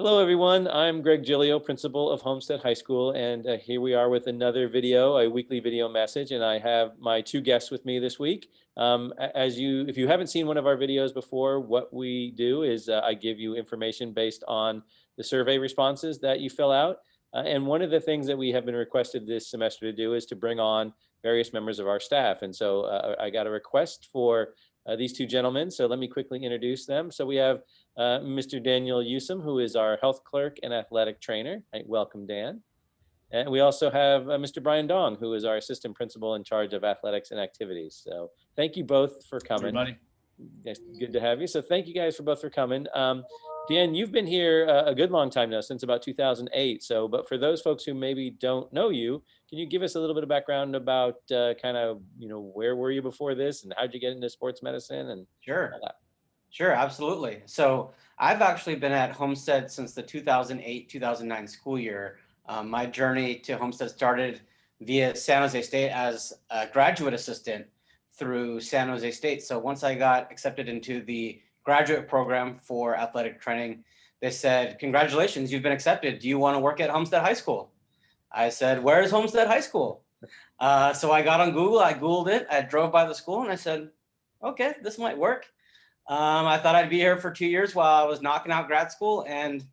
Hello, everyone. I'm Greg Giglio, principal of Homestead High School, and here we are with another video, a weekly video message, and I have my two guests with me this week. If you haven't seen one of our videos before, what we do is I give you information based on the survey responses that you fill out. And one of the things that we have been requested this semester to do is to bring on various members of our staff. And so I got a request for these two gentlemen. So let me quickly introduce them. So we have Mr. Daniel Yusim, who is our health clerk and athletic trainer. Welcome, Dan. And we also have Mr. Brian Dong, who is our assistant principal in charge of athletics and activities. So thank you both for coming. Everybody. It's good to have you. So thank you guys for both for coming. Dan, you've been here a good long time now, since about 2008. So, but for those folks who maybe don't know you, can you give us a little bit of background about where were you before this and how'd you get into sports medicine and Sure. all that? Sure, absolutely. So I've actually been at Homestead since the 2008-2009 school year. My journey to Homestead started via San Jose State as a graduate assistant through San Jose State. So once I got accepted into the graduate program for athletic training, they said, "Congratulations, you've been accepted. Do you want to work at Homestead High School?" I said, "Where is Homestead High School?" So I got on Google, I Googled it, I drove by the school and I said, "Okay, this might work." I thought I'd be here for 2 years while I was knocking out grad school. And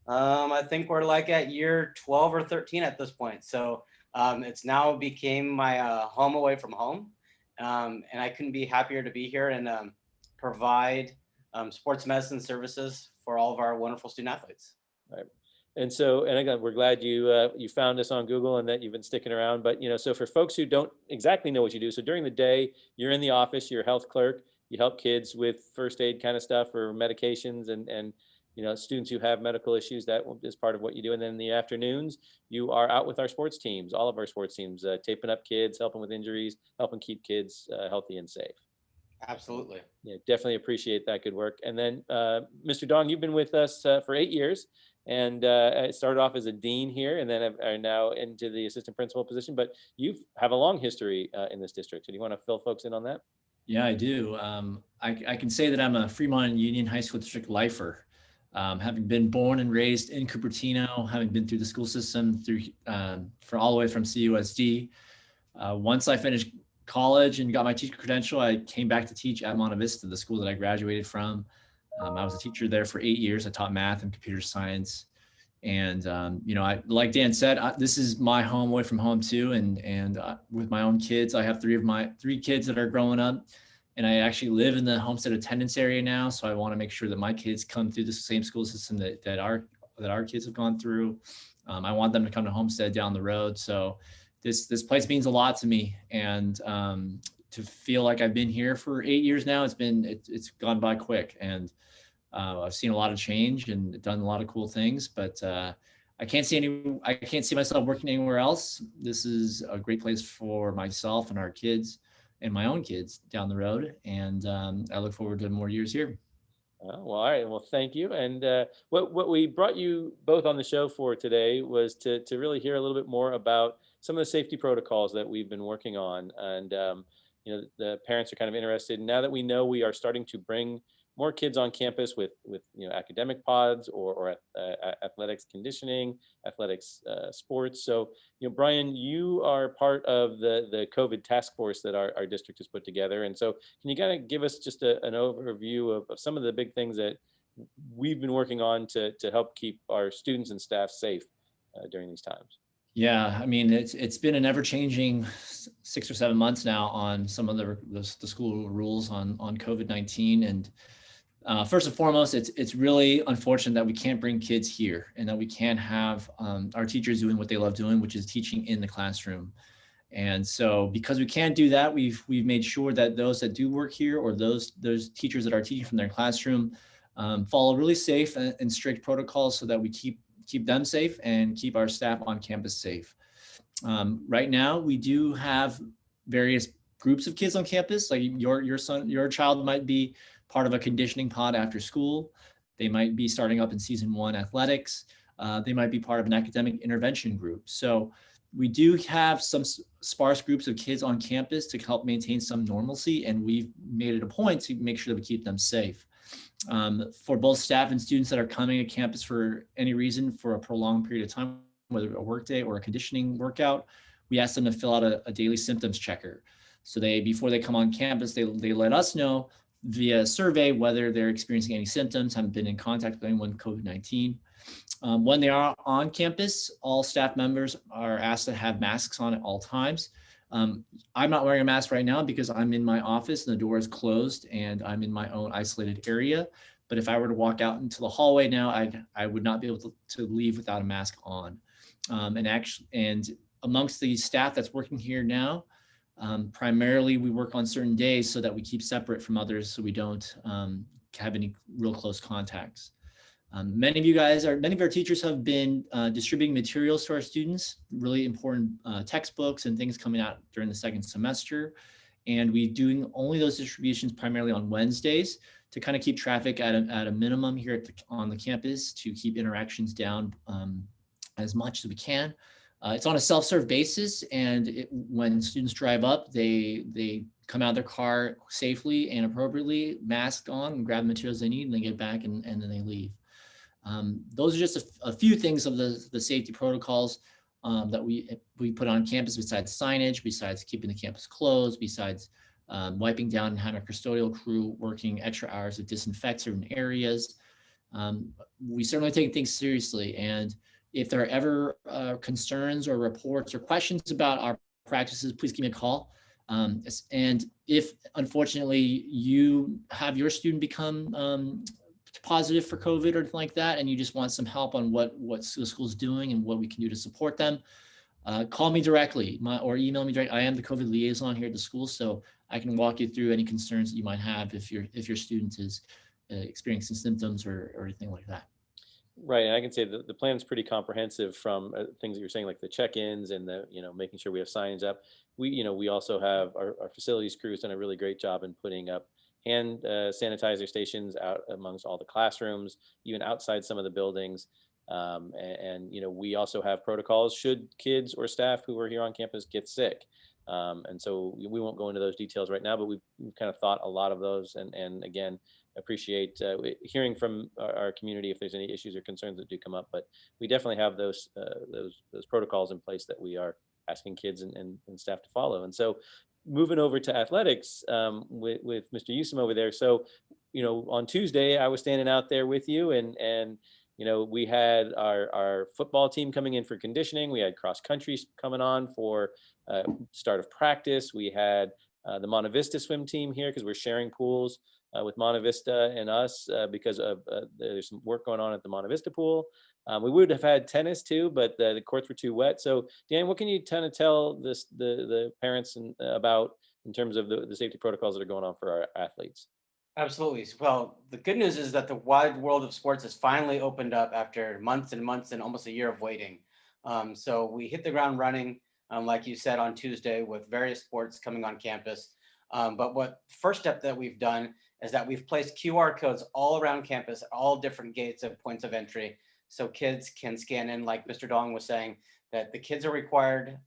I think we're like at year 12 or 13 at this point. So it's now became my home away from home. And I couldn't be happier to be here and provide sports medicine services for all of our wonderful student athletes. Right. And so, and again, we're glad you found us on Google and that you've been sticking around. But so for folks who don't exactly know what you do, so during the day, you're in the office, you're a health clerk, you help kids with first aid kind of stuff or medications and students who have medical issues. That is part of what you do. And then in the afternoons, you are out with our sports teams, all of our sports teams, taping up kids, helping with injuries, helping keep kids healthy and safe. Absolutely. Yeah, definitely appreciate that good work. And then Mr. Dong, you've been with us for 8 years and started off as a dean here and then are now into the assistant principal position, but you have a long history in this district. So do you want to fill folks in on that? Yeah, I do. I can say that I'm a Fremont and Union High School District lifer. Having been born and raised in Cupertino, having been through the school system for all the way from CUSD. Once I finished college and got my teacher credential, I came back to teach at Monte Vista, the school that I graduated from. I was a teacher there for 8 years. I taught math and computer science. And, like Dan said, this is my home away from home too. And with my own kids, I have three kids that are growing up and I actually live in the Homestead attendance area now. So I want to make sure that my kids come through the same school system that our kids have gone through. I want them to come to Homestead down the road. So this place means a lot to me. And to feel like I've been here for 8 years now, it's gone by quick. And I've seen a lot of change and done a lot of cool things, but I can't see myself working anywhere else. This is a great place for myself and our kids and my own kids down the road. And I look forward to more years here. Well, all right. Well, thank you. And what we brought you both on the show for today was to really hear a little bit more about some of the safety protocols that we've been working on. And, the parents are kind of interested. Now that we know we are starting to bring more kids on campus with academic pods or athletics conditioning, athletics sports. So, Brian, you are part of the COVID task force that our district has put together. And so can you kind of give us just an overview of some of the big things that we've been working on to help keep our students and staff safe during these times? Yeah, I mean, it's been an ever-changing 6 or 7 months now on some of the school rules on COVID-19. And first and foremost, it's really unfortunate that we can't bring kids here and that we can't have our teachers doing what they love doing, which is teaching in the classroom. And so because we can't do that, we've made sure that those that do work here or those teachers that are teaching from their classroom follow really safe and strict protocols so that we keep them safe and keep our staff on campus safe. Right now, we do have various groups of kids on campus. Like your child might be part of a conditioning pod after school. They might be starting up in season 1 athletics. They might be part of an academic intervention group. So we do have some sparse groups of kids on campus to help maintain some normalcy, and we've made it a point to make sure that we keep them safe. For both staff and students that are coming to campus for any reason for a prolonged period of time, whether a work day or a conditioning workout, we ask them to fill out a daily symptoms checker. So before they come on campus, they let us know via survey whether they're experiencing any symptoms, haven't been in contact with anyone with COVID-19. When they are on campus, all staff members are asked to have masks on at all times. I'm not wearing a mask right now because I'm in my office and the door is closed and I'm in my own isolated area. But if I were to walk out into the hallway now, I would not be able to leave without a mask on. And amongst the staff that's working here now, primarily we work on certain days so that we keep separate from others so we don't have any real close contacts. Many of our teachers have been distributing materials to our students, really important textbooks and things coming out during the second semester. And we doing only those distributions primarily on Wednesdays to kind of keep traffic at a minimum here on the campus, to keep interactions down as much as we can. It's on a self-serve basis, and when students drive up, they come out of their car safely and appropriately, masked on, and grab the materials they need, and they get back and then they leave. Those are just a few things of the safety protocols that we put on campus, besides signage, besides keeping the campus closed, besides wiping down and having a custodial crew working extra hours to disinfect certain areas. We certainly take things seriously, and if there are ever concerns or reports or questions about our practices, please give me a call. And if unfortunately you have your student become positive for COVID or anything like that, and you just want some help on what the school's doing and what we can do to support them, call me directly or email me directly. I am the COVID liaison here at the school, so I can walk you through any concerns that you might have if your student is experiencing symptoms or anything like that. Right, and I can say the plan is pretty comprehensive, from things that you're saying, like the check-ins and the, making sure we have signs up. We also have our facilities crew has done a really great job in putting up hand sanitizer stations out amongst all the classrooms, even outside some of the buildings. We also have protocols should kids or staff who are here on campus get sick. And so we won't go into those details right now, but we've kind of thought a lot of those, and again, appreciate hearing from our community if there's any issues or concerns that do come up. But we definitely have those protocols in place that we are asking kids and staff to follow. And so moving over to athletics with Mr. Yusim over there. So, on Tuesday I was standing out there with you, and we had our football team coming in for conditioning. We had cross country coming on for start of practice. We had the Monte Vista swim team here because we're sharing pools with Monte Vista and us because of there's some work going on at the Monte Vista pool. We would have had tennis too, but the courts were too wet. So Dan, what can you kind of tell the parents about in terms of the safety protocols that are going on for our athletes? Absolutely. Well, the good news is that the wide world of sports has finally opened up after months and months and almost a year of waiting. So we hit the ground running, like you said, on Tuesday with various sports coming on campus. But what first step that we've done is that we've placed QR codes all around campus, all different gates and points of entry, so kids can scan in, like Mr. Dong was saying, that the kids are required,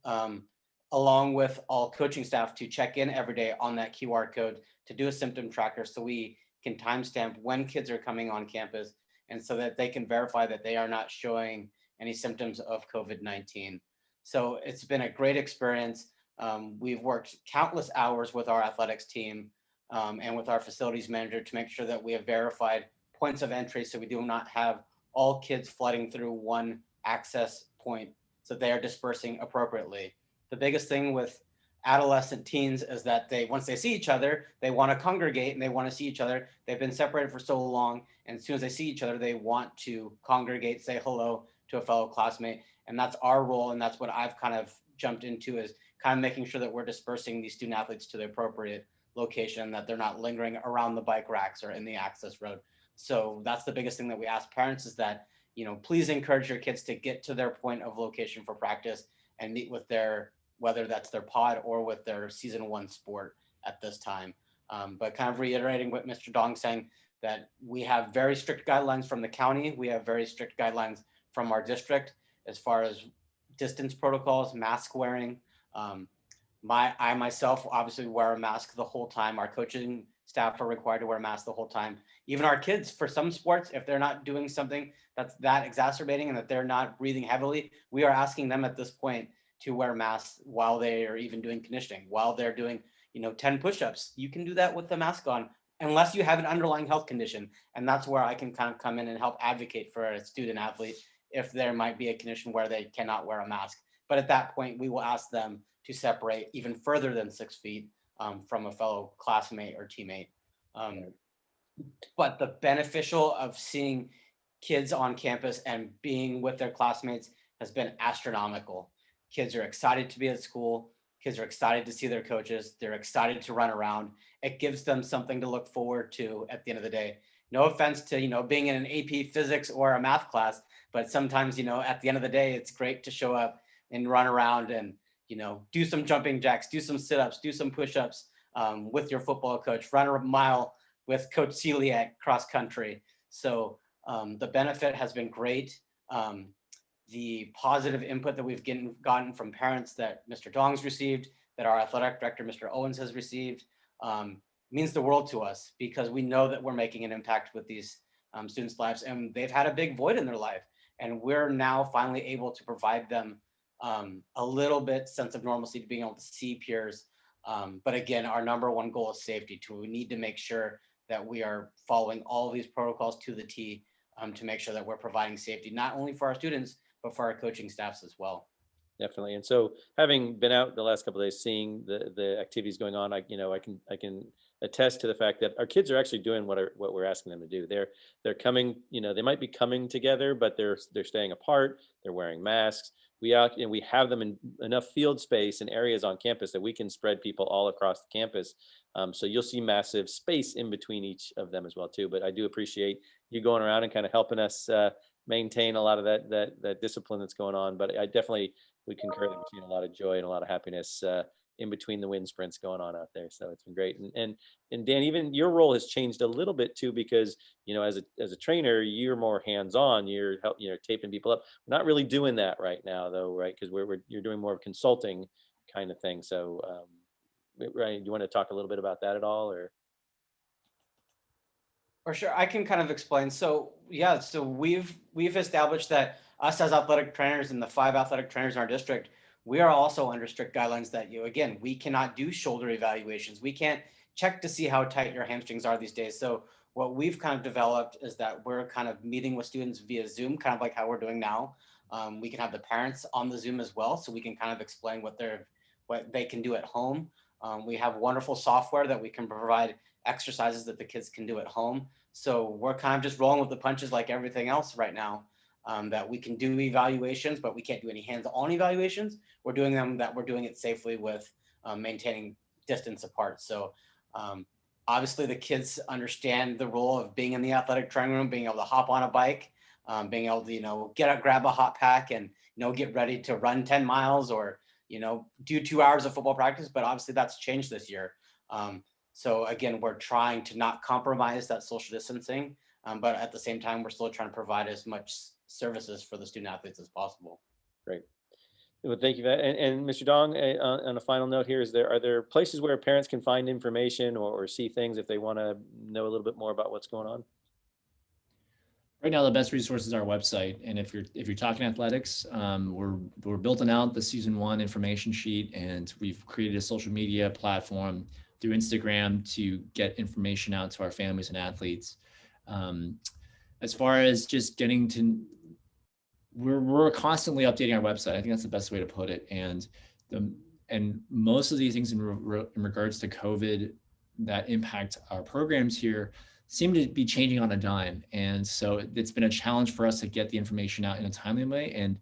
along with all coaching staff, to check in every day on that QR code to do a symptom tracker so we can timestamp when kids are coming on campus, and so that they can verify that they are not showing any symptoms of COVID-19. So it's been a great experience. We've worked countless hours with our athletics team and with our facilities manager to make sure that we have verified points of entry so we do not have all kids flooding through one access point, so they are dispersing appropriately. The biggest thing with adolescent teens is that once they see each other, they want to congregate and they want to see each other. They've been separated for so long, and as soon as they see each other, they want to congregate, say hello to a fellow classmate. And that's our role, and that's what I've kind of jumped into, is kind of making sure that we're dispersing these student athletes to the appropriate location, that they're not lingering around the bike racks or in the access road. So that's the biggest thing that we ask parents, is that, please encourage your kids to get to their point of location for practice and meet with whether that's their pod or with their season one sport at this time. But kind of reiterating what Mr. Dong saying, that we have very strict guidelines from the county. We have very strict guidelines from our district as far as distance protocols, mask wearing. I myself obviously wear a mask the whole time. Our coaching staff are required to wear masks the whole time. Even our kids, for some sports, if they're not doing something that's that exacerbating and that they're not breathing heavily, we are asking them at this point to wear masks while they are even doing conditioning, while they're doing, 10 push-ups. You can do that with the mask on, unless you have an underlying health condition. And that's where I can kind of come in and help advocate for a student athlete if there might be a condition where they cannot wear a mask. But at that point, we will ask them to separate even further than 6 feet from a fellow classmate or teammate. Um, but the beneficial of seeing kids on campus and being with their classmates has been astronomical. Kids are excited to be at school. Kids are excited to see their coaches. They're excited to run around. It gives them something to look forward to at the end of the day. No offense to, being in an AP physics or a math class, but sometimes, at the end of the day, it's great to show up and run around and, do some jumping jacks, do some sit-ups, do some push-ups with your football coach, run a mile with Coach Celiac cross country. So the benefit has been great. The positive input that we've gotten from parents that Mr. Dong's received, that our athletic director, Mr. Owens, has received, means the world to us, because we know that we're making an impact with these students' lives, and they've had a big void in their life. And we're now finally able to provide them a little bit sense of normalcy, to being able to see peers. But again, our number one goal is safety. We need to make sure that we are following all of these protocols to the T, to make sure that we're providing safety, not only for our students, but for our coaching staffs as well. Definitely. And so, having been out the last couple of days, seeing the activities going on, I can attest to the fact that our kids are actually doing what we're asking them to do. They're coming, they might be coming together, but they're staying apart. They're wearing masks. We have them in enough field space and areas on campus that we can spread people all across the campus. So you'll see massive space in between each of them as well too. But I do appreciate you going around and kind of helping us maintain a lot of that discipline that's going on. But I definitely we concur that we've seen a lot of joy and a lot of happiness in between the wind sprints going on out there. So it's been great. And Dan, even your role has changed a little bit too, because as a trainer, you're more hands on. You're taping people up. We're not really doing that right now though, right? Because you're doing more of consulting kind of thing. So Ryan, do you want to talk a little bit about that at all, or? For sure, I can kind of explain. So yeah, so we've established that us as athletic trainers and the 5 athletic trainers in our district, we are also under strict guidelines that again, we cannot do shoulder evaluations. We can't check to see how tight your hamstrings are these days. So what we've kind of developed is that we're kind of meeting with students via Zoom, kind of like how we're doing now. We can have the parents on the Zoom as well, so we can kind of explain what they can do at home. We have wonderful software that we can provide exercises that the kids can do at home. So we're kind of just rolling with the punches like everything else right now. That we can do evaluations, but we can't do any hands-on evaluations. We're doing it safely with maintaining distance apart. So obviously the kids understand the role of being in the athletic training room, being able to hop on a bike, being able to get up, grab a hot pack, and get ready to run 10 miles or do 2 hours of football practice. But obviously that's changed this year. So again, we're trying to not compromise that social distancing, but at the same time, we're still trying to provide as much services for the student athletes as possible. Great. Well, thank you for that. And Mr. Dong, on a final note here, are there places where parents can find information or see things if they want to know a little bit more about what's going on? Right now, the best resource is our website. And if you're talking athletics, we're building out the season 1 information sheet, and we've created a social media platform through Instagram to get information out to our families and athletes. As far as just getting to, we're constantly updating our website. I think that's the best way to put it. And most of these things in regards to COVID that impact our programs here seem to be changing on a dime. And so it's been a challenge for us to get the information out in a timely way and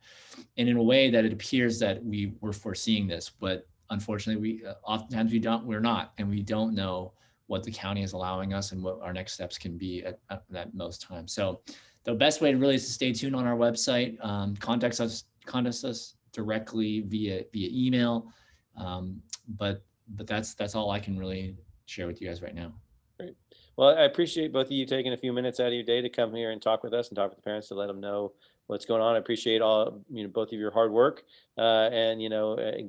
in a way that it appears that we were foreseeing this, but unfortunately we oftentimes we're not, and we don't know what the county is allowing us and what our next steps can be at most times. So the best way really is to stay tuned on our website, contact us directly via email. But that's all I can really share with you guys right now. Great. Well, I appreciate both of you taking a few minutes out of your day to come here and talk with us and talk with the parents to let them know what's going on. I appreciate both of your hard work and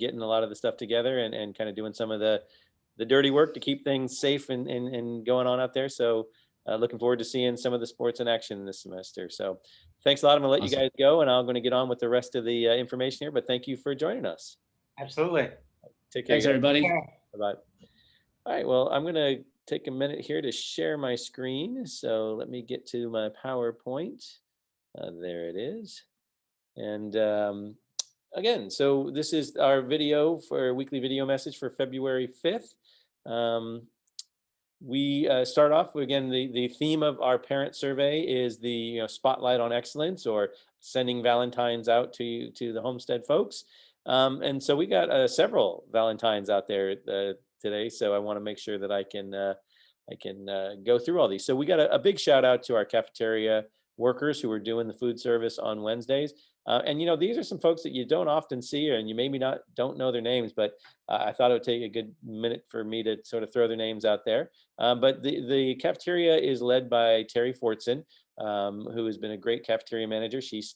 getting a lot of the stuff together and kind of doing some of the the dirty work to keep things safe and going on out there. So looking forward to seeing some of the sports in action this semester. So thanks a lot. I'm gonna let you Awesome. guys go, and I'm gonna get on with the rest of the information here. But thank you for joining us. Absolutely. Take care. Thanks, everybody. Bye-bye. All right, well, I'm gonna take a minute here to share my screen. So let me get to my PowerPoint. There it is. And again, so this is our video for weekly video message for February 5th. We start off again. The theme of our parent survey is the spotlight on excellence, or sending Valentines out to the Homestead folks. And so we got several Valentines out there today. So I want to make sure that I can go through all these. So we got a big shout out to our cafeteria workers who are doing the food service on Wednesdays. And these are some folks that you don't often see, and you maybe don't know their names, but I thought it would take a good minute for me to sort of throw their names out there. But the cafeteria is led by Terry Fortson, who has been a great cafeteria manager. She's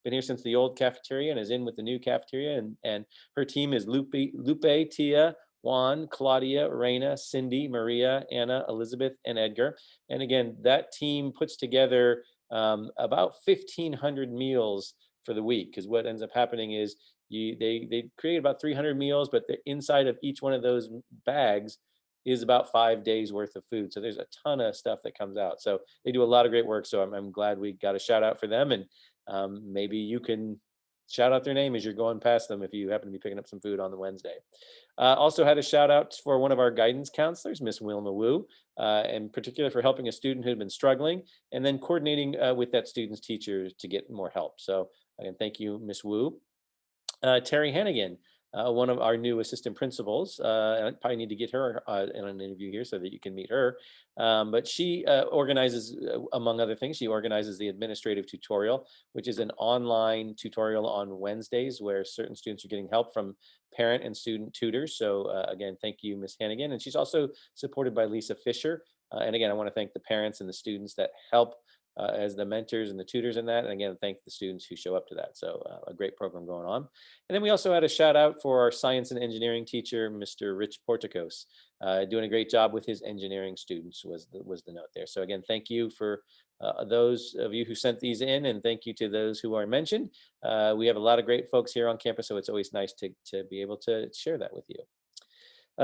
been here since the old cafeteria and is in with the new cafeteria. And her team is Lupe, Tia, Juan, Claudia, Reina, Cindy, Maria, Anna, Elizabeth, and Edgar. And again, that team puts together about 1,500 meals for the week, because what ends up happening is they create about 300 meals, but the inside of each one of those bags is about 5 days worth of food. So there's a ton of stuff that comes out. So they do a lot of great work. So I'm glad we got a shout out for them. And maybe you can shout out their name as you're going past them if you happen to be picking up some food on the Wednesday. Also had a shout out for one of our guidance counselors, Miss Wilma Wu, in particular for helping a student who had been struggling, and then coordinating with that student's teachers to get more help. So again, thank you, Miss Wu. Terry Hannigan, one of our new assistant principals. I probably need to get her in an interview here so that you can meet her. But she organizes, among other things, she organizes the administrative tutorial, which is an online tutorial on Wednesdays where certain students are getting help from parent and student tutors. So again, thank you, Ms. Hannigan. And she's also supported by Lisa Fisher. And again, I want to thank the parents and the students that help as the mentors and the tutors in that. And again, thank the students who show up to that. So a great program going on. And then we also had a shout out for our science and engineering teacher, Mr. Rich Porticos, doing a great job with his engineering students was the note there. So again, thank you for those of you who sent these in, and thank you to those who are mentioned. We have a lot of great folks here on campus, so it's always nice to be able to share that with you.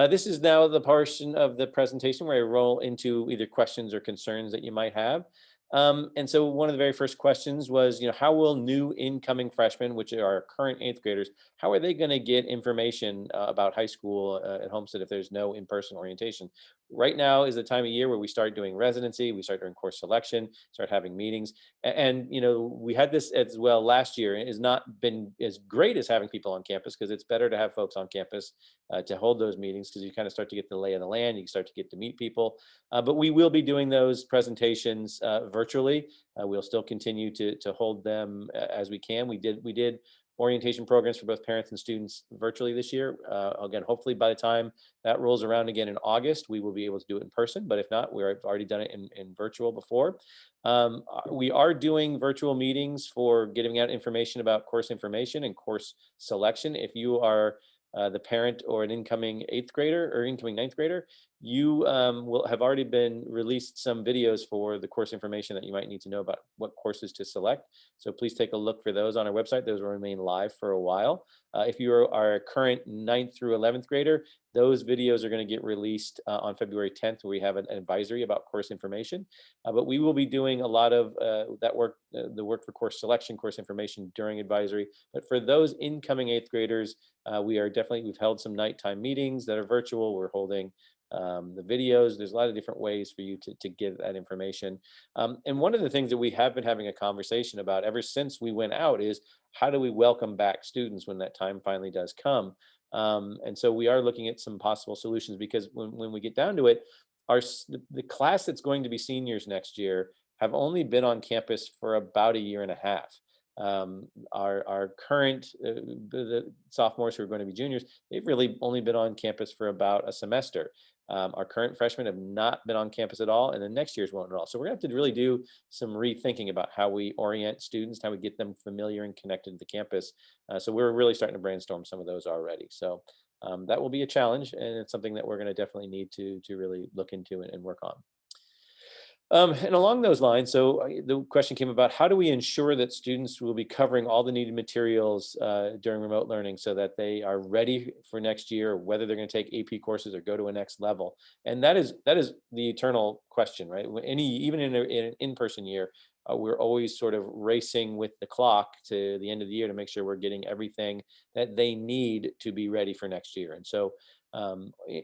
This is now the portion of the presentation where I roll into either questions or concerns that you might have. And so one of the very first questions was, how will new incoming freshmen, which are our current 8th graders, how are they going to get information about high school at Homestead if there's no in-person orientation? Right now is the time of year where we start doing residency, we start doing course selection, start having meetings. And we had this as well last year. It has not been as great as having people on campus, because it's better to have folks on campus to hold those meetings, because you kind of start to get the lay of the land, you start to get to meet people. But we will be doing those presentations virtually. We'll still continue to hold them as we can. We did orientation programs for both parents and students virtually this year. Again, hopefully by the time that rolls around again in August, we will be able to do it in person. But if not, we've already done it in virtual before. We are doing virtual meetings for getting out information about course information and course selection. If you are the parent or an incoming 8th grader or incoming 9th grader, you will have already been released some videos for the course information that you might need to know about what courses to select. So please take a look for those on our website. Those will remain live for a while. If you are a current 9th through 11th grader, those videos are going to get released on February 10th, where we have an advisory about course information. But we will be doing a lot of that work, the work for course selection, course information during advisory. But for those incoming 8th graders, we've held some nighttime meetings that are virtual. We're holding the videos. There's a lot of different ways for you to give that information. And one of the things that we have been having a conversation about ever since we went out is, how do we welcome back students when that time finally does come? And so we are looking at some possible solutions, because when we get down to it, the class that's going to be seniors next year have only been on campus for about a year and a half. Our current the sophomores who are going to be juniors, they've really only been on campus for about a semester. Our current freshmen have not been on campus at all, and then next year's won't at all. So we're going to have to really do some rethinking about how we orient students, how we get them familiar and connected to the campus. So we're really starting to brainstorm some of those already. So that will be a challenge, and it's something that we're going to definitely need to really look into and work on. And along those lines, so the question came about, how do we ensure that students will be covering all the needed materials during remote learning so that they are ready for next year, whether they're going to take AP courses or go to a next level? And that is the eternal question, right? Even in an in-person year, we're always sort of racing with the clock to the end of the year to make sure we're getting everything that they need to be ready for next year. And so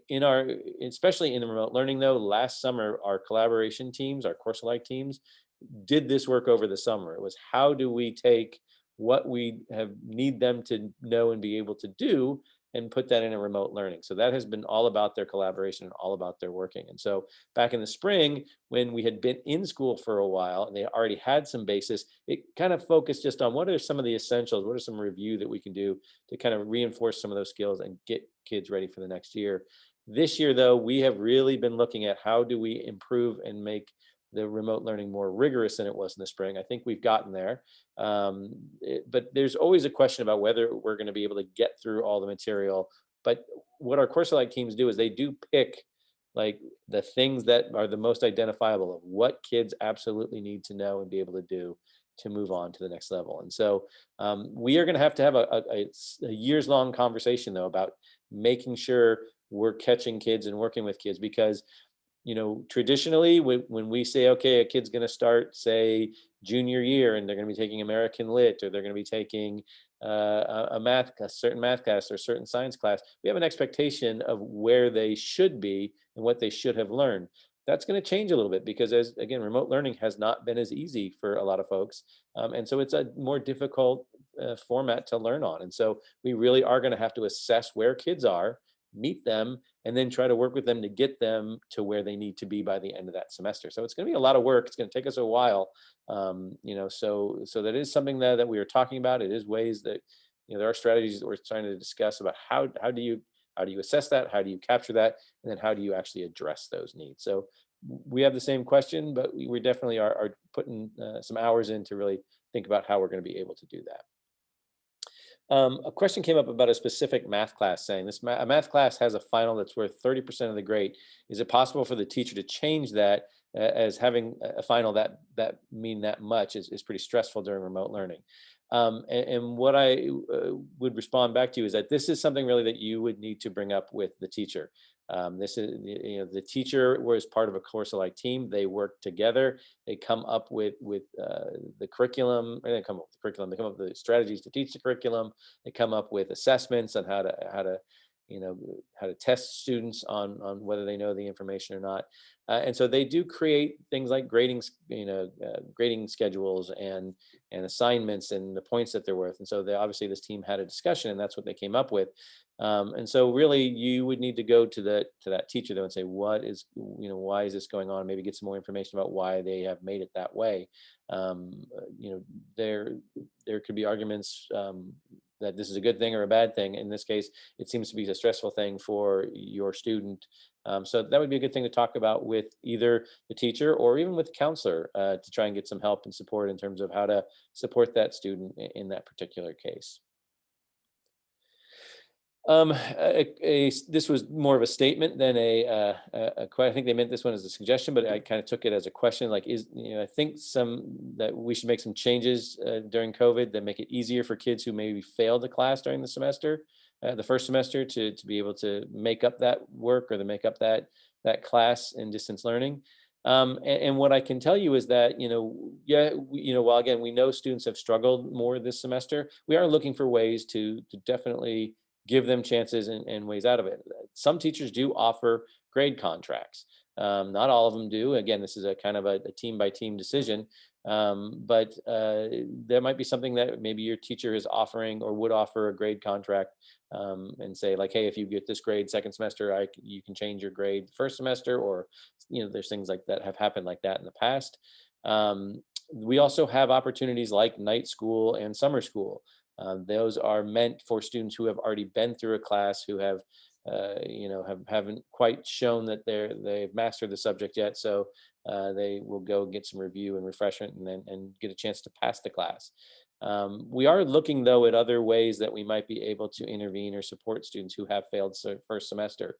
in our, especially in the remote learning though, last summer our collaboration teams, our course alike teams, did this work over the summer. It was, how do we take what we have need them to know and be able to do and put that in a remote learning? So that has been all about their collaboration and all about their working. And so back in the spring, when we had been in school for a while and they already had some basis, it kind of focused just on what are some of the essentials, what are some review that we can do to kind of reinforce some of those skills and get kids ready for the next year. This year, though, we have really been looking at how do we improve and make the remote learning more rigorous than it was in the spring. I think we've gotten there. But there's always a question about whether we're going to be able to get through all the material. But what our course alike teams do is they do pick like the things that are the most identifiable of what kids absolutely need to know and be able to do to move on to the next level. And so we are going to have a years long conversation though about making sure we're catching kids and working with kids, because traditionally when we say, okay, a kid's going to start, say, junior year, and they're going to be taking American Lit, or they're going to be taking a certain math class or certain science class, we have an expectation of where they should be and what they should have learned. That's going to change a little bit because, as again, remote learning has not been as easy for a lot of folks, and so it's a more difficult format to learn on. And so we really are going to have to assess where kids are, meet them, and then try to work with them to get them to where they need to be by the end of that semester. So it's going to be a lot of work. It's going to take us a while, so that is something that we are talking about. It is ways that there are strategies that we're trying to discuss about how do you assess that, how do you capture that, and then how do you actually address those needs. So we have the same question, but we definitely are putting some hours in to really think about how we're going to be able to do that. A question came up about a specific math class, saying a math class has a final that's worth 30% of the grade. Is it possible for the teacher to change that, as having a final that mean that much is pretty stressful during remote learning? And what I would respond back to you is that this is something really that you would need to bring up with the teacher. This is, the teacher was part of a course alike team. They work together. They come up with the curriculum. Or they come up with the curriculum. They come up with the strategies to teach the curriculum. They come up with assessments on how to test students on whether they know the information or not. And so they do create things like grading schedules and assignments and the points that they're worth. And so obviously this team had a discussion, and that's what they came up with. And so really you would need to go to that teacher though and say, why is this going on? Maybe get some more information about why they have made it that way. There could be arguments that this is a good thing or a bad thing. In this case, it seems to be a stressful thing for your student. So that would be a good thing to talk about with either the teacher or even with the counselor to try and get some help and support in terms of how to support that student in that particular case. This was more of a statement than I think they meant this one as a suggestion, but I kind of took it as a question. Like, I think that we should make some changes during COVID that make it easier for kids who maybe failed the class during the semester, the first semester, to be able to make up that work or to make up that class in distance learning. And what I can tell you is that, while again, we know students have struggled more this semester, we are looking for ways to definitely give them chances and ways out of it. Some teachers do offer grade contracts. Not all of them do. Again, this is a kind of a team by team decision. But there might be something that maybe your teacher is offering or would offer a grade contract, and say like, hey, if you get this grade second semester, you can change your grade first semester, or there's things like that have happened like that in the past. We also have opportunities like night school and summer school. Those are meant for students who have already been through a class, who haven't quite shown that they've mastered the subject yet. So they will go get some review and refreshment and get a chance to pass the class. We are looking, though, at other ways that we might be able to intervene or support students who have failed first semester.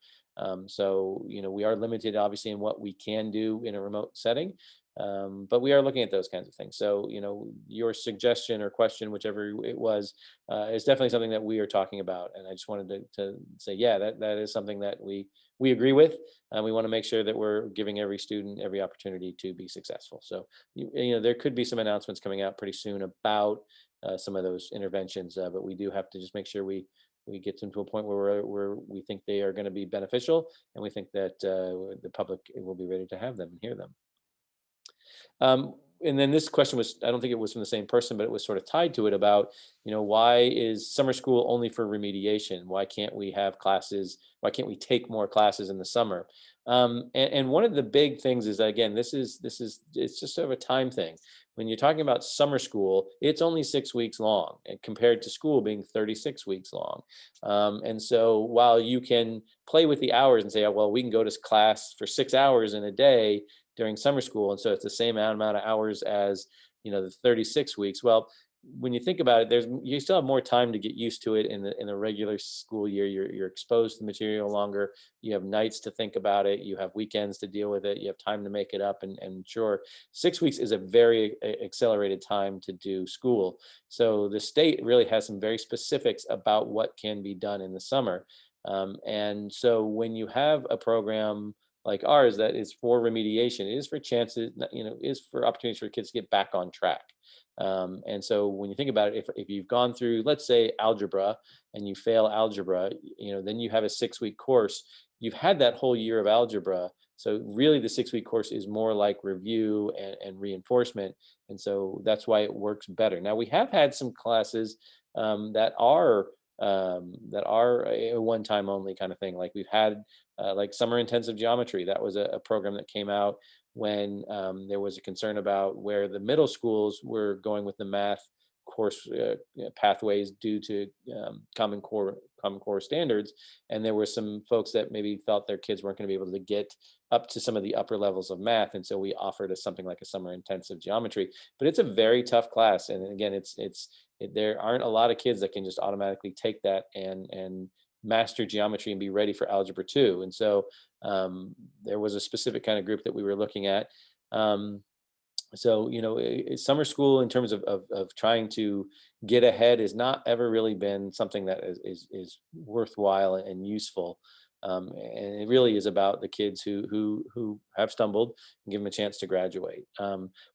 So, we are limited, obviously, in what we can do in a remote setting, but we are looking at those kinds of things. So, your suggestion or question, whichever it was, is definitely something that we are talking about. And I just wanted to say, yeah, that is something that we agree with. And we want to make sure that we're giving every student every opportunity to be successful. So, there could be some announcements coming out pretty soon about some of those interventions, but we do have to just make sure we get them to a point where we think they are going to be beneficial, and we think that the public will be ready to have them and hear them. And then this question was, I don't think it was from the same person, but it was sort of tied to it about, why is summer school only for remediation? Why can't we have classes? Why can't we take more classes in the summer? And one of the big things is, again, it's just sort of a time thing. When you're talking about summer school, it's only 6 weeks long, and compared to school being 36 weeks long. And so while you can play with the hours and say, oh, well, we can go to class for 6 hours in a day during summer school, and so it's the same amount of hours as the 36 weeks. Well, when you think about it, you still have more time to get used to it in the regular school year. You're exposed to the material longer. You have nights to think about it. You have weekends to deal with it. You have time to make it up. And sure, 6 weeks is a very accelerated time to do school. So the state really has some very specifics about what can be done in the summer. And so when you have a program like ours that is for remediation, it is for chances, is for opportunities for kids to get back on track. And so when you think about it, if you've gone through, let's say, algebra, and you fail algebra, then you have a 6-week course. You've had that whole year of algebra. So really the 6-week course is more like review and reinforcement. And so that's why it works better. Now we have had some classes that are a one-time only kind of thing. Like we've had like summer intensive geometry. That was a program that came out when there was a concern about where the middle schools were going with the math course pathways due to common core standards, and there were some folks that maybe felt their kids weren't going to be able to get up to some of the upper levels of math, and so we offered something like a summer intensive geometry. But it's a very tough class, and again, there aren't a lot of kids that can just automatically take that and master geometry and be ready for algebra 2. And so there was a specific kind of group that we were looking at. So summer school in terms of trying to get ahead has not ever really been something that is worthwhile and useful. And it really is about the kids who have stumbled and give them a chance to graduate.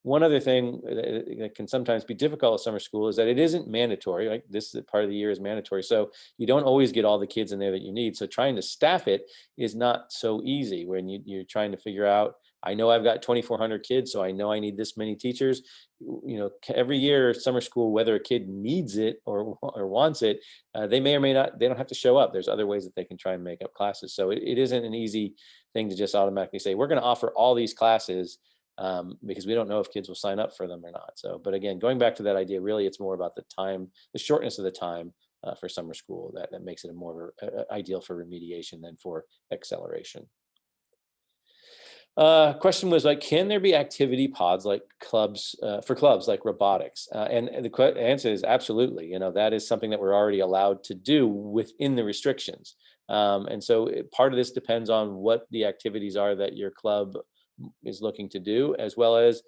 One other thing that can sometimes be difficult with summer school is that it isn't mandatory. Right? This part of the year is mandatory, so you don't always get all the kids in there that you need. So trying to staff it is not so easy when you're trying to figure out. I know I've got 2,400 kids, so I know I need this many teachers. Every year, summer school, whether a kid needs it or wants it, they may or may not. They don't have to show up. There's other ways that they can try and make up classes. So it isn't an easy thing to just automatically say we're going to offer all these classes because we don't know if kids will sign up for them or not. So, but again, going back to that idea, really, it's more about the time, the shortness of the time for summer school that makes it a more ideal for remediation than for acceleration. Question was like, can there be activity pods like clubs for clubs like robotics? And the answer is absolutely. That is something that we're already allowed to do within the restrictions. And so part of this depends on what the activities are that your club is looking to do, as well as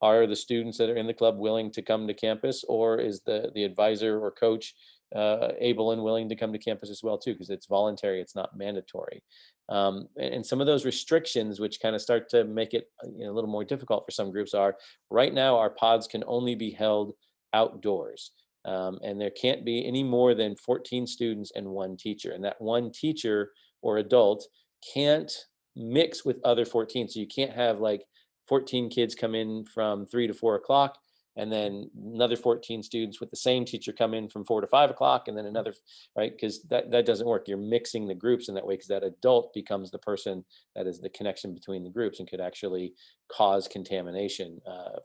are the students that are in the club willing to come to campus, or is the advisor or coach able and willing to come to campus as well too, because it's voluntary, it's not mandatory. And some of those restrictions, which kind of start to make it a little more difficult for some groups, are right now our pods can only be held outdoors. And there can't be any more than 14 students and one teacher. And that one teacher or adult can't mix with other 14. So you can't have like 14 kids come in from 3 to 4 o'clock, and then another 14 students with the same teacher come in from 4 to 5 o'clock, and then another, right? Because that doesn't work. You're mixing the groups in that way, because that adult becomes the person that is the connection between the groups and could actually cause contamination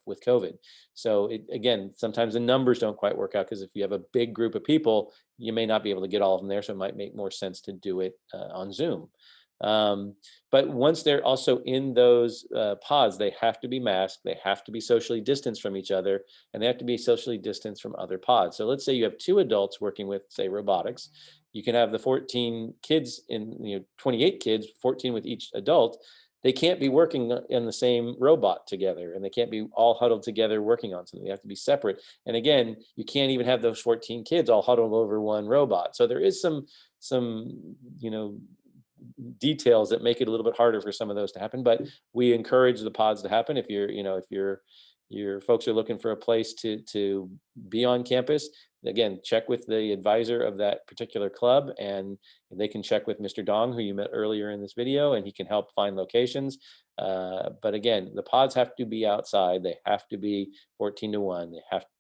with COVID. So again, sometimes the numbers don't quite work out, because if you have a big group of people, you may not be able to get all of them there. So it might make more sense to do it on Zoom. But once they're also in those pods, they have to be masked, they have to be socially distanced from each other, and they have to be socially distanced from other pods. So let's say you have two adults working with, say, robotics. You can have the 14 kids in, 28 kids, 14 with each adult. They can't be working in the same robot together, and they can't be all huddled together working on something. They have to be separate. And again, you can't even have those 14 kids all huddled over one robot. So there is some details that make it a little bit harder for some of those to happen, but we encourage the pods to happen. If your folks are looking for a place to be on campus, again, check with the advisor of that particular club, and they can check with Mr. Dong, who you met earlier in this video, and he can help find locations. But again, the pods have to be outside. They have to be 14-1.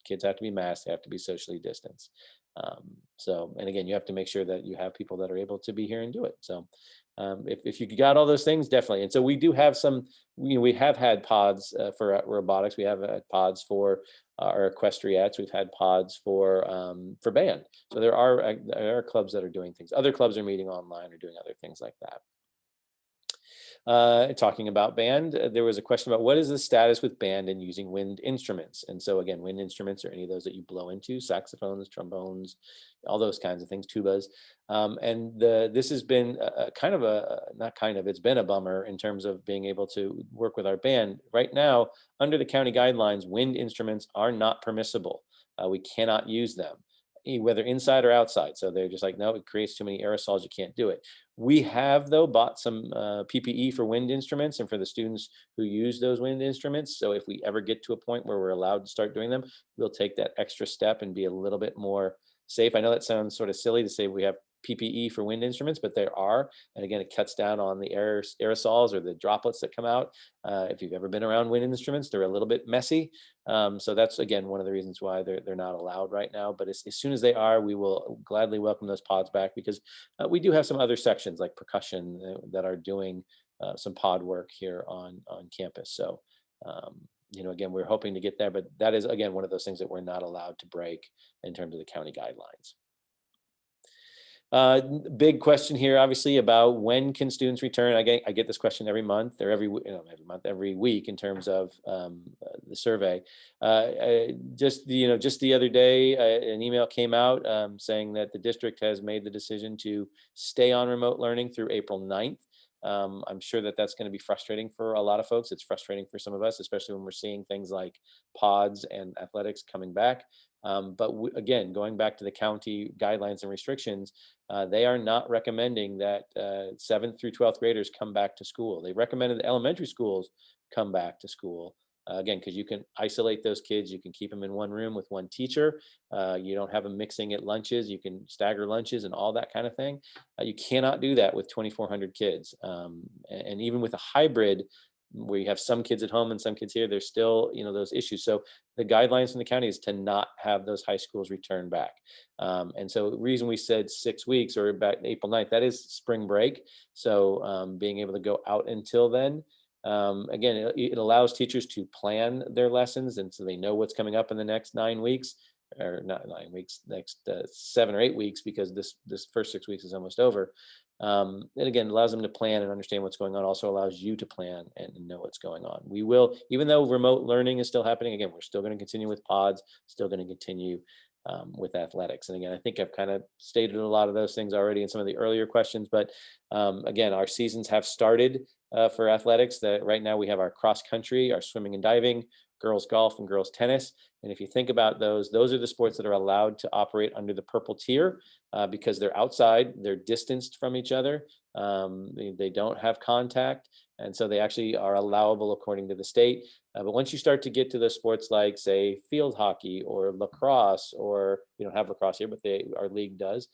Kids have to be masked. They have to be socially distanced. And again, you have to make sure that you have people that are able to be here and do it. So if you got all those things, definitely. And so we do have we have had pods for robotics. We have had pods for our equestriates. We've had pods for band. So there are clubs that are doing things. Other clubs are meeting online or doing other things like that. Talking about band, there was a question about what is the status with band and using wind instruments. And so again, wind instruments are any of those that you blow into, saxophones, trombones, all those kinds of things, tubas. This has been it's been a bummer in terms of being able to work with our band. Right now, under the county guidelines, wind instruments are not permissible. We cannot use them, whether inside or outside. So they're just like, no, it creates too many aerosols, you can't do it. We have, though, bought some PPE for wind instruments and for the students who use those wind instruments. So if we ever get to a point where we're allowed to start doing them, we'll take that extra step and be a little bit more safe. I know that sounds sort of silly to say we have PPE for wind instruments, but there are. And again, it cuts down on the aerosols or the droplets that come out. If you've ever been around wind instruments, they're a little bit messy. So that's, again, one of the reasons why they're not allowed right now. But as soon as they are, we will gladly welcome those pods back, because we do have some other sections like percussion that are doing some pod work here on campus. So, again, we're hoping to get there, but that is, again, one of those things that we're not allowed to break in terms of the county guidelines. Big question here, obviously, about when can students return. I get this question every month or every week in terms of the survey. Just the other day, an email came out saying that the district has made the decision to stay on remote learning through April 9th. I'm sure that that's going to be frustrating for a lot of folks. It's frustrating for some of us, especially when we're seeing things like pods and athletics coming back. But again, going back to the county guidelines and restrictions, they are not recommending that 7th through 12th graders come back to school. They recommended that elementary schools come back to school. Again, because you can isolate those kids, you can keep them in one room with one teacher. You don't have them mixing at lunches. You can stagger lunches and all that kind of thing. You cannot do that with 2,400 kids. And even with a hybrid, where you have some kids at home and some kids here, there's still, those issues. So the guidelines from the county is to not have those high schools return back. And so the reason we said 6 weeks or back April 9th, that is spring break. So being able to go out until then, again, it allows teachers to plan their lessons, and so they know what's coming up in the next 9 weeks, or not 9 weeks, next 7 or 8 weeks, because this first 6 weeks is almost over. And again, allows them to plan and understand what's going on. Also allows you to plan and know what's going on. We will, even though remote learning is still happening, again, we're still going to continue with pods, still going to continue with athletics. And again, I think I've kind of stated a lot of those things already in some of the earlier questions, but again, our seasons have started for athletics. That right now we have our cross country, our swimming and diving, girls golf, and girls tennis. And if you think about those are the sports that are allowed to operate under the purple tier because they're outside, they're distanced from each other, they don't have contact, and so they actually are allowable according to the state. But once you start to get to the sports like, say, field hockey or lacrosse, or we don't have lacrosse here, but our league does,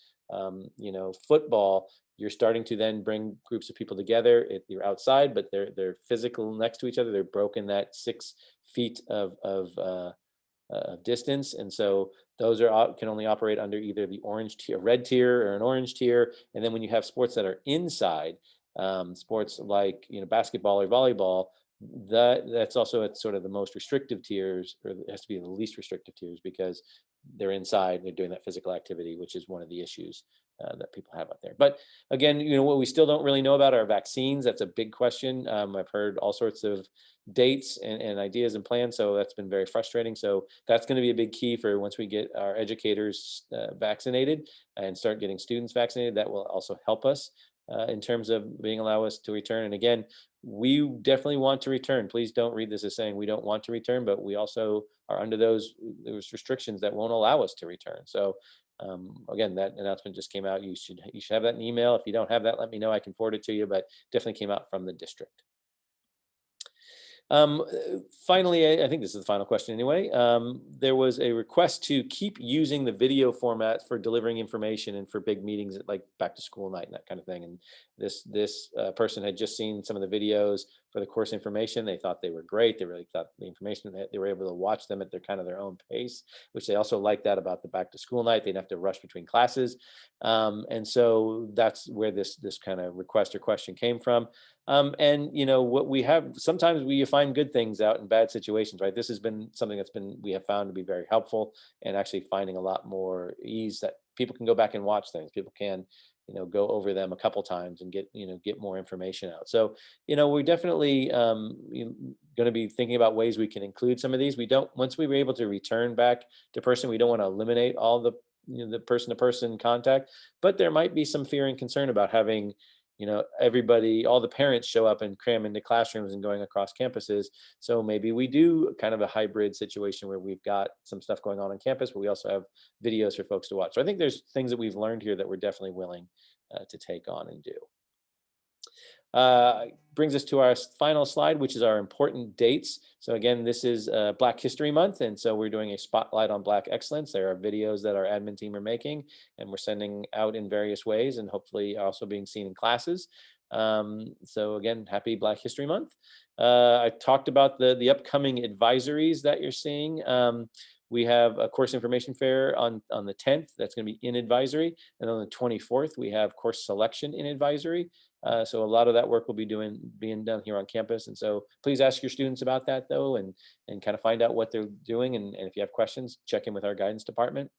football, you're starting to then bring groups of people together. You're outside, but they're physical next to each other. They're broken that 6 feet of distance, and so those can only operate under either the orange tier, red tier, or an orange tier. And then when you have sports that are inside, sports like basketball or volleyball, that's also at sort of the most restrictive tiers, or it has to be the least restrictive tiers, because they're inside, they're doing that physical activity, which is one of the issues that people have out there. But again, what we still don't really know about are vaccines. That's a big question. I've heard all sorts of dates and ideas and plans, so that's been very frustrating. So that's going to be a big key for once we get our educators vaccinated and start getting students vaccinated. That will also help us in terms of being allow us to return. And again, we definitely want to return. Please don't read this as saying we don't want to return, but we also are under those restrictions that won't allow us to return. So again, that announcement just came out. You should have that in email. If you don't have that, let me know. I can forward it to you, but definitely came out from the district. Finally, I think this is the final question anyway. There was a request to keep using the video format for delivering information and for big meetings like back to school night and that kind of thing. And this person had just seen some of the videos for the course information. They thought they were great. They really thought the information, they were able to watch them at their own pace, which they also liked that about the back to school night. They didn't have to rush between classes. And so that's where this kind of request or question came from. And what we have, sometimes we find good things out in bad situations, right? This has been something we have found to be very helpful, and actually finding a lot more ease that people can go back and watch things. People can, go over them a couple times and get more information out. So, we're definitely going to be thinking about ways we can include some of these. Once we were able to return back to person, we don't want to eliminate all the person-to-person contact, but there might be some fear and concern about having everybody, all the parents show up and cram into classrooms and going across campuses. So maybe we do kind of a hybrid situation where we've got some stuff going on campus, but we also have videos for folks to watch. So I think there's things that we've learned here that we're definitely willing to take on and do. Brings us to our final slide, which is our important dates. So again, this is Black History Month, and so we're doing a spotlight on Black excellence. There are videos that our admin team are making, and we're sending out in various ways, and hopefully also being seen in classes. So again, happy Black History Month. I talked about the upcoming advisories that you're seeing. We have a course information fair on the 10th. That's going to be in advisory. And on the 24th, we have course selection in advisory. So a lot of that work will be being done here on campus. And so please ask your students about that, though, and kind of find out what they're doing. And if you have questions, check in with our guidance department.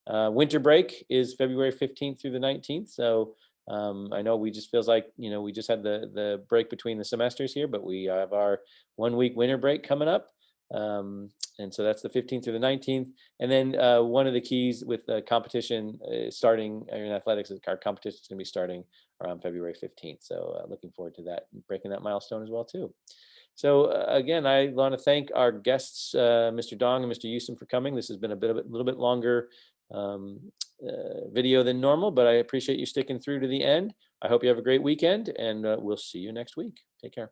Winter break is February 15th through the 19th. So I know we just feels like, we just had the break between the semesters here, but we have our 1 week winter break coming up. And so that's the 15th through the 19th. And then one of the keys with the competition starting in athletics is our competition is going to be starting around February 15th. So looking forward to that, breaking that milestone as well too. So again, I want to thank our guests, Mr. Dong and Mr. Yusim, for coming. This has been a little bit longer video than normal, but I appreciate you sticking through to the end. I hope you have a great weekend, and we'll see you next week. Take care.